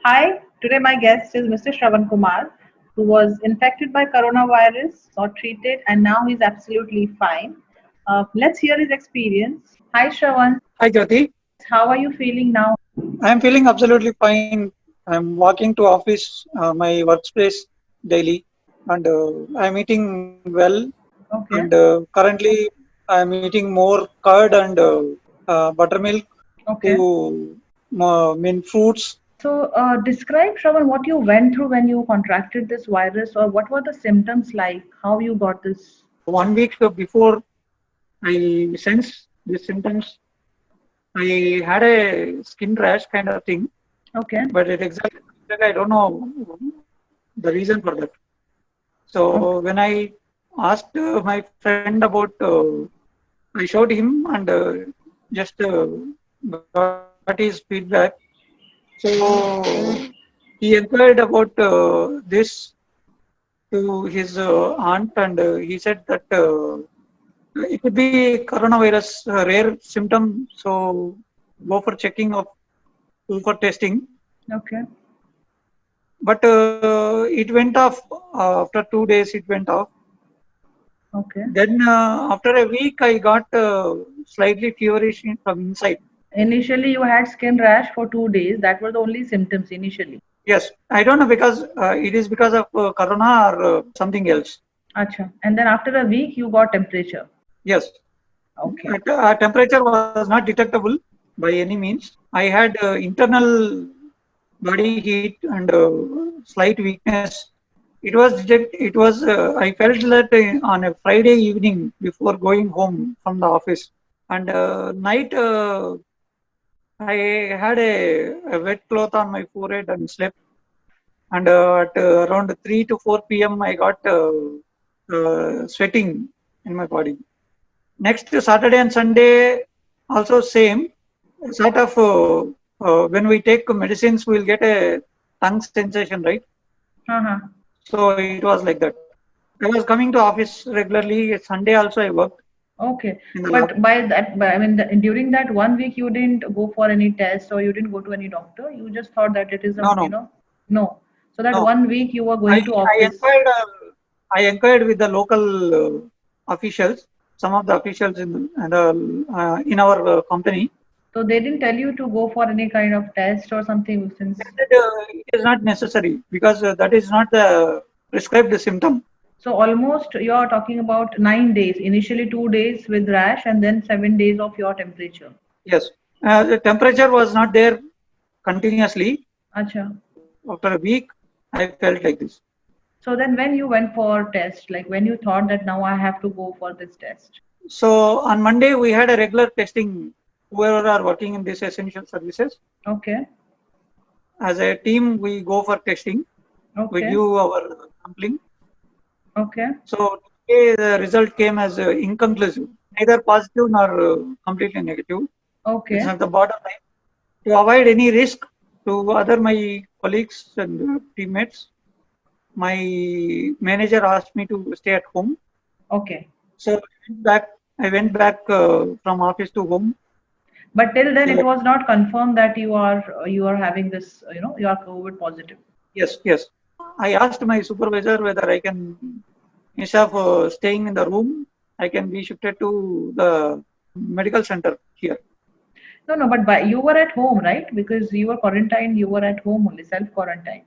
Hi, today my guest is Mr. Shravan Kumar, who was infected by coronavirus, got treated, and now he's absolutely fine. Let's hear his experience. Hi, Shravan. Hi, Jyoti. How are you feeling now? I'm feeling absolutely fine. I'm walking to office, my workspace daily, and I'm eating well. And Okay, currently, I'm eating more curd and buttermilk okay. to mean fruits. So, describe, Shravan, what you went through when you contracted this virus, or what were the symptoms like? How you got this? 1 week before I sensed the symptoms, I had a skin rash kind of thing, Okay, but exactly I don't know the reason for that. okay, So when I asked my friend about, I showed him and just got his feedback. So he inquired about this to his aunt, and he said that it could be coronavirus, rare symptom. So go for checking of go for testing. okay, But it went off after 2 days. It went off. okay. Then after a week, I got slightly feverish from inside. Initially, you had skin rash for 2 days. That were the only symptoms initially. Yes, I don't know because it is because of corona or something else. Acha. And then after a week, you got temperature. Yes, Okay. temperature was not detectable by any means. I had internal body heat and slight weakness. It was. I felt that on a Friday evening before going home from the office, and night. I had a wet cloth on my forehead and slept. And at around 3 to 4 p.m., I got sweating in my body. Next Saturday and Sunday, also same. Sort of when we take medicines, we'll get a tongue sensation, right? Uh-huh. So it was like that. I was coming to office regularly. Sunday also I worked Okay. in the lab. But I mean, during that 1 week, you didn't go for any test or you didn't go to any doctor. You just thought that it is No, no, no. So that no. 1 week you were I going to I office. inquired. I inquired with the local officials, some of the officials in our company. So they didn't tell you to go for any kind of test or something They since. said it is not necessary because that is not the prescribed symptom. So almost you are talking about 9 days. Initially 2 days with rash and then 7 days of your temperature. Yes, the temperature was not there continuously. Acha. After a week, I felt like this. So then when you went for test, like when you thought that now I have to go for this test. So on Monday we had a regular testing. Whoever are working in these essential services, Okay. as a team, we go for testing. We Okay. give our sampling. Okay. So today the result came as inconclusive, neither positive nor completely negative. It's Okay. at the bottom line. To avoid any risk to other my colleagues and teammates, my manager asked me to stay at home. Okay. So I went back from office to home. But till then, it So was not confirmed that you are having this, you are COVID positive. yes, yes. I asked my supervisor whether I can, instead of staying in the room, I can be shifted to the medical center here. No, no, but you were at home, right? Because you were quarantined, you were at home only, self quarantine.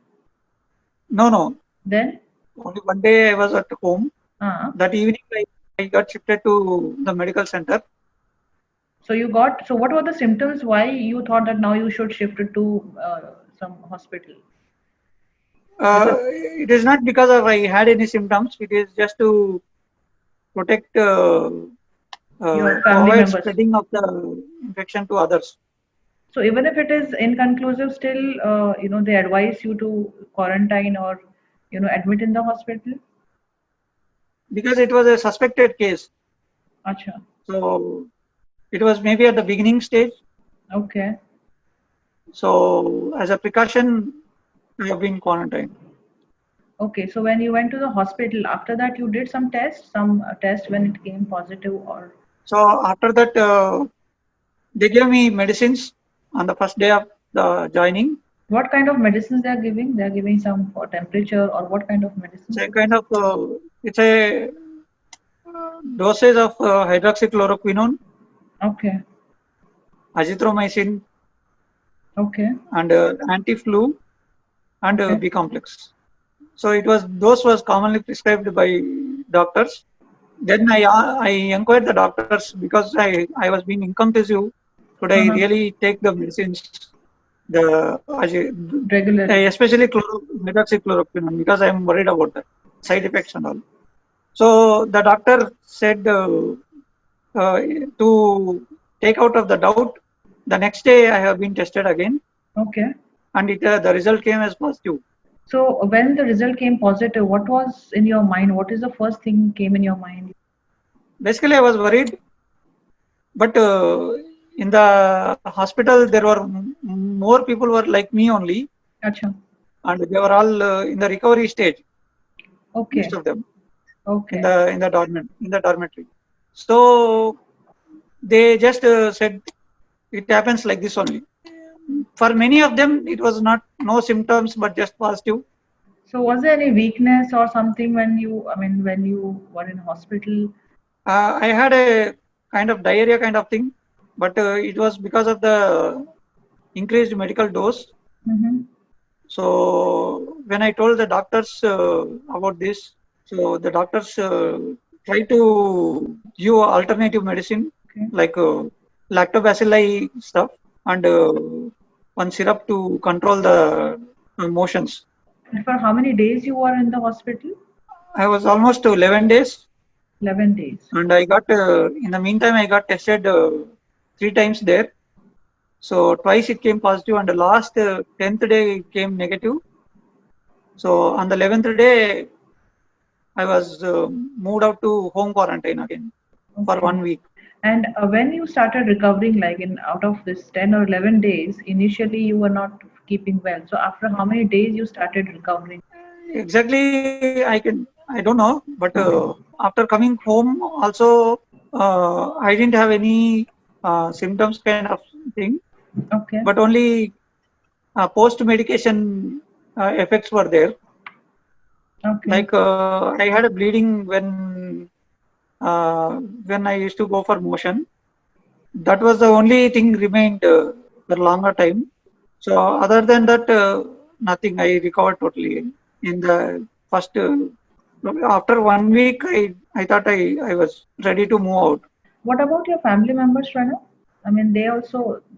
No, no. Then, Only 1 day I was at home. uh, That evening I got shifted to the medical center. so what were the symptoms? Why you thought that now you should shift it to some hospital? Because It is not because of I had any symptoms. It is just to protect, your to family avoid members. spreading of the infection to others. So even if it is inconclusive, still, they advise you to quarantine or, admit in the hospital. Because it was a suspected case. Acha. So it was maybe at the beginning stage. Okay. So as a precaution, I have been quarantined. Okay. So when you went to the hospital, after that you did some test when it came positive or. So after that, they gave me medicines on the first day of the joining. What kind of medicines they are giving? They are giving some for temperature, or what kind of It's medicines? a kind of it's a dosage of hydroxychloroquine, Okay, azithromycin, okay, and anti-flu and okay. B complex. So it was those was commonly prescribed by doctors. Then I inquired the doctors because I was being inconclusive. Should I Uh-huh. really take the medicines, the Regularly. especially hydroxychloroquine, because I'm worried about the side effects and all. So the doctor said uh, to take out of the doubt. The next day I have been tested again, Okay. and the result came as positive. So when the result came positive, what was in your mind? What is the first thing came in your mind? Basically, I was worried, but in the hospital there were more people were like me only, Acha. and they were all in the recovery stage, most Okay. of them in Okay. the dormitory. So they just said it happens like this only. For many of them, it was not no symptoms but just positive. So was there any weakness or something when when you were in hospital? I had a kind of diarrhea kind of thing, but it was because of the increased medical dose. Mm-hmm. So when I told the doctors about this, so the doctors try to give alternative medicine Okay. like lactobacilli stuff and one syrup to control the motions. And for how many days you were in the hospital? I was almost 11 days, 11 days. and I got in the meantime I got tested 3 times there. So twice it came positive, and the last 10th day it came negative. So on the 11th day, I was moved out to home quarantine again for Okay. 1 week. And when you started recovering, like in out of this 10 or 11 days, initially you were not keeping well. So after how many days you started recovering? Exactly, I don't know, but after coming home, also I didn't have any symptoms kind of thing, Okay. but only post medication effects were there. Okay. Like I had a bleeding when I used to go for motion. That was the only thing remained for longer time. So other than that, nothing. I recovered totally in the first. After 1 week, I thought I was ready to move out. What about your family members, Rana?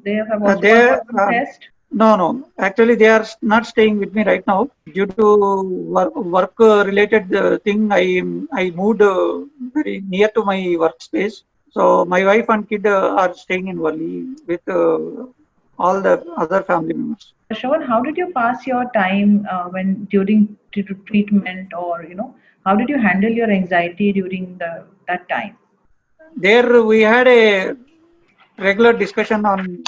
They have also They undergone the test. no. Actually, they are not staying with me right now due to work related thing. I moved very near to my workspace. So my wife and kid are staying in Worli with all the other family members. Shravan, how did you pass your time when during treatment, or how did you handle your anxiety during the that time? There we had a regular discussion on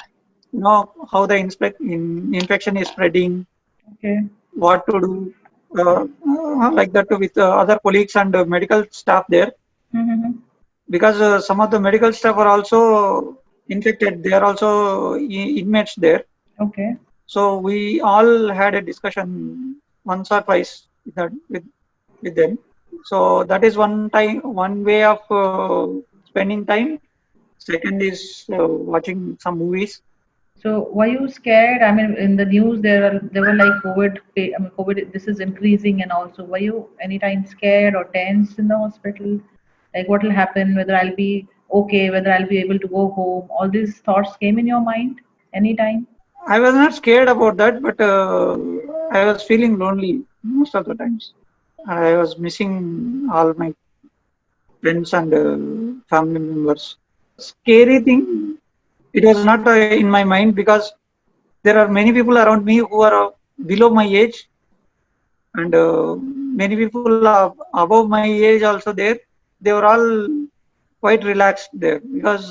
how the infection is spreading, Okay. what to do, like that with other colleagues and medical staff there, Mm-hmm. because some of the medical staff are also infected. They are also inmates there. Okay. So we all had a discussion once or twice with them. So that is one way of spending time. Second is watching some movies. So were you scared? I mean, in the news there were like COVID. This is increasing, and also were you anytime scared or tense in the hospital? Like what will happen? Whether I'll be okay? Whether I'll be able to go home? All these thoughts came in your mind anytime? I was not scared about that, but I was feeling lonely most of the times. I was missing all my friends and family members. Scary thing, it was not in my mind because there are many people around me who are below my age, and many people are above my age also there. They were all quite relaxed there because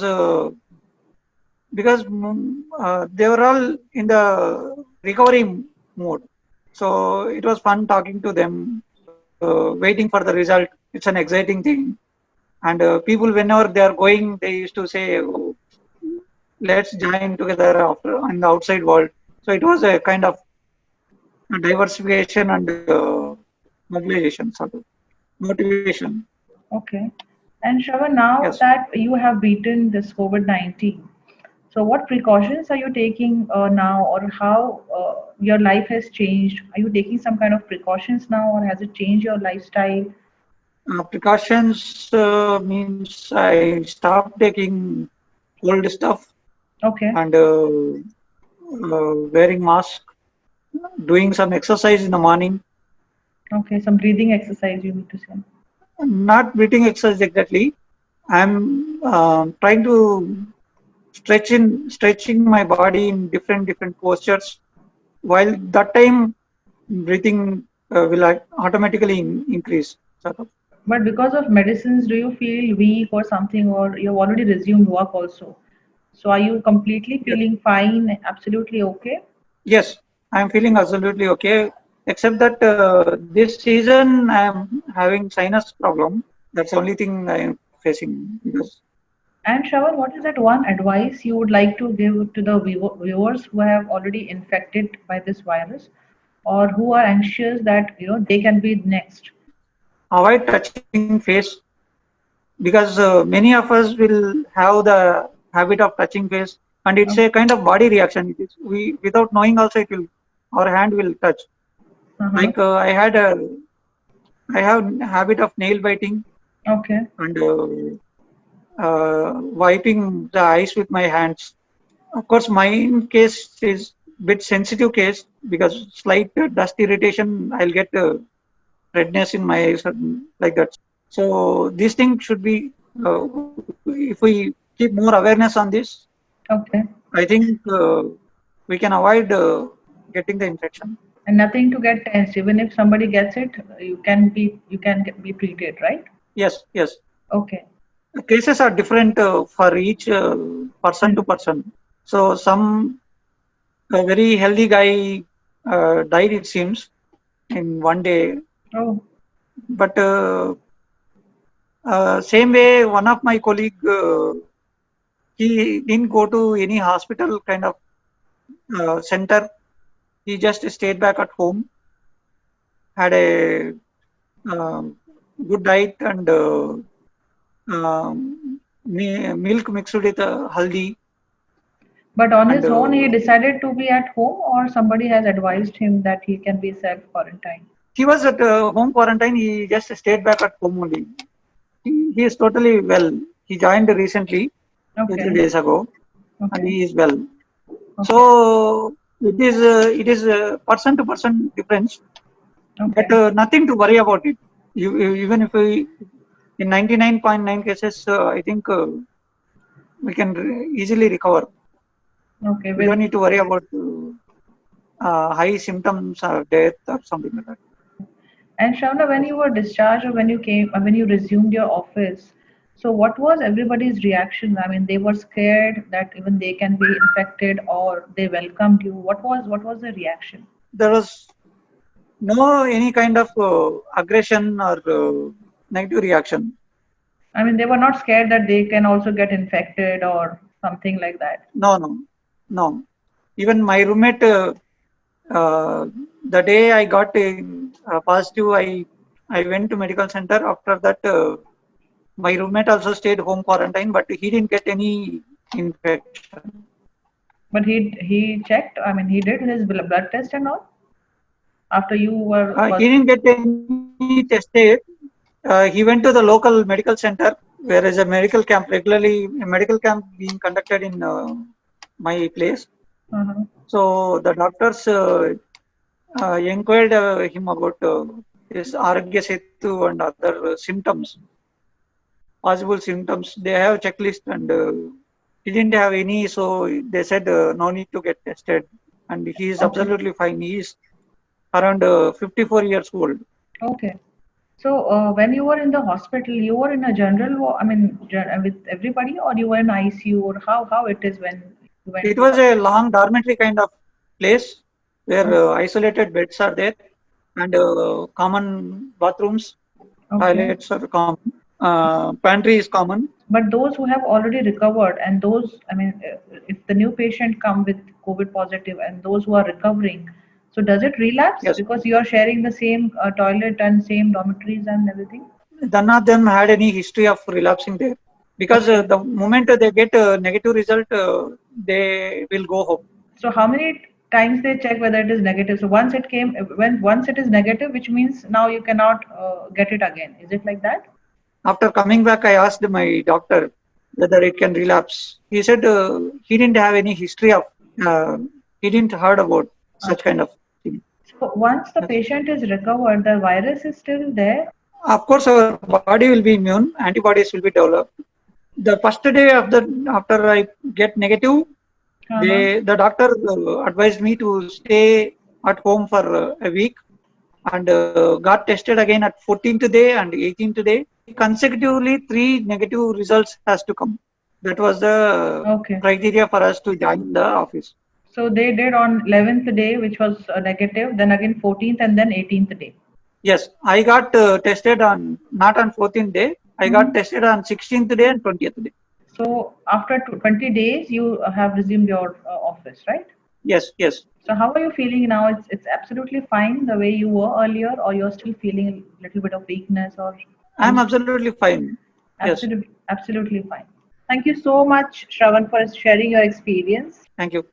they were all in the recovery mode. So it was fun talking to them, waiting for the result. It's an exciting thing. And people, whenever they are going, they used to say, "Oh, let's join together after on the outside world." So it was a kind of diversification and mobilization, sort of motivation. Okay. And Shravan, Yes. now that you have beaten this COVID-19, so what precautions are you taking now, or how your life has changed? Are you taking some kind of precautions now, or has it changed your lifestyle? Precautions means I stopped taking cold stuff Okay. and wearing mask, doing some exercise in the morning. Okay. Some breathing exercise you need to say. Not breathing exercise exactly. I'm trying to stretching my body in different postures. While that time breathing will automatically increase. Sort of. But because of medicines, do you feel weak or something, or you've already resumed work also? So are you completely Yes. feeling fine, absolutely okay? Yes, I'm feeling absolutely okay. Except that this season I'm having sinus problem. That's the only thing I'm facing because And Shravan, what is that one advice you would like to give to the viewers who have already infected by this virus, or who are anxious that they can be next? avoid touching face because many of us will have the habit of touching face, and it's a kind of body reaction. It is we without knowing also it will our hand will touch. Uh-huh. Like I have habit of nail biting Okay. and wiping the eyes with my hands. Of course, mine case is bit sensitive case because slight dust irritation, I'll get redness in my eyes and like that. So these things should be, if we keep more awareness on this, Okay. I think we can avoid getting the infection. And nothing to get tensed. Even if somebody gets it, you can be treated, right? Yes, yes. Okay. The cases are different for each person to Hmm. person. So some a very healthy guy died, it seems, in one day. Oh. But same way, one of my colleague, he didn't go to any hospital kind of center. He just stayed back at home, had a um, good diet and milk mixed with haldi. But on And his own, he decided to be at home, or somebody has advised him that he can be self quarantined. he was at home quarantine. He just stayed back at home only. He is totally well. He joined recently, two, Okay. 3 days ago, and Okay. he is well. Okay. So it is person to person difference, but Okay. nothing to worry about it. Even if we in 99.9 cases, I think we can easily recover. Okay. We don't With need to worry about high symptoms or death or something like that. And Shravana, when you were discharged, or when you resumed your office, so what was everybody's reaction? I mean, they were scared that even they can be infected, or they welcomed you. What was the reaction? There was no any kind of aggression or negative reaction. I mean, they were not scared that they can also get infected or something like that. No, no, no. Even my roommate, uh, the day I got positive, I went to medical center. After that, my roommate also stayed home quarantine, but he didn't get any infection. But he checked. I mean, he did his blood test and all after you were He didn't get any tested. He went to the local medical center where is a medical camp regularly. A medical camp being conducted in my place. uh So the doctors inquired him about his Aragya Setu and other symptoms, possible symptoms. They have checklist and he didn't have any, so they said no need to get tested, and he is Okay. absolutely fine. He is around 54 years old. Okay. So when you were in the hospital, you were in a I mean, with everybody, or you were in ICU, or how it is when you went It to the was a hospital? long dormitory kind of place where Okay. isolated beds are there and common bathrooms, Okay. toilets are common, pantry is common. But those who have already recovered, and those, I mean, if the new patient come with COVID positive, and those who are recovering, So does it relapse Yes. because you are sharing the same toilet and same dormitories and everything? None of them had any history of relapsing there, because Okay. the moment they get a negative result, they will go home. So how many times they check whether it is negative? So once it came, when once it is negative, which means now you cannot get it again. Is it like that? After coming back, I asked my doctor whether it can relapse. He said he didn't have any history of, uh, he didn't heard about such Okay. kind of thing. So once the Yes. patient is recovered, the virus is still there. Of course, our body will be immune, antibodies will be developed. The first day of the after I get negative, Uh-huh. the doctor advised me to stay at home for a week, and got tested again at 14th day and 18th day. Consecutively, 3 negative results has to come. That was the Okay. criteria for us to join the office. So they did on 11th day, which was negative, then again 14th, and then 18th day. Yes, I got tested on not on 14th day. I got Mhm. tested on 16th day and 20th day. So after 20 days, you have resumed your office, right? Yes, yes. So how are you feeling now? It's absolutely fine the way you were earlier, or you're still feeling a little bit of weakness, or are I'm you absolutely fine. Yes, absolutely fine? Thank you so much, Shravan, for sharing your experience. thank you.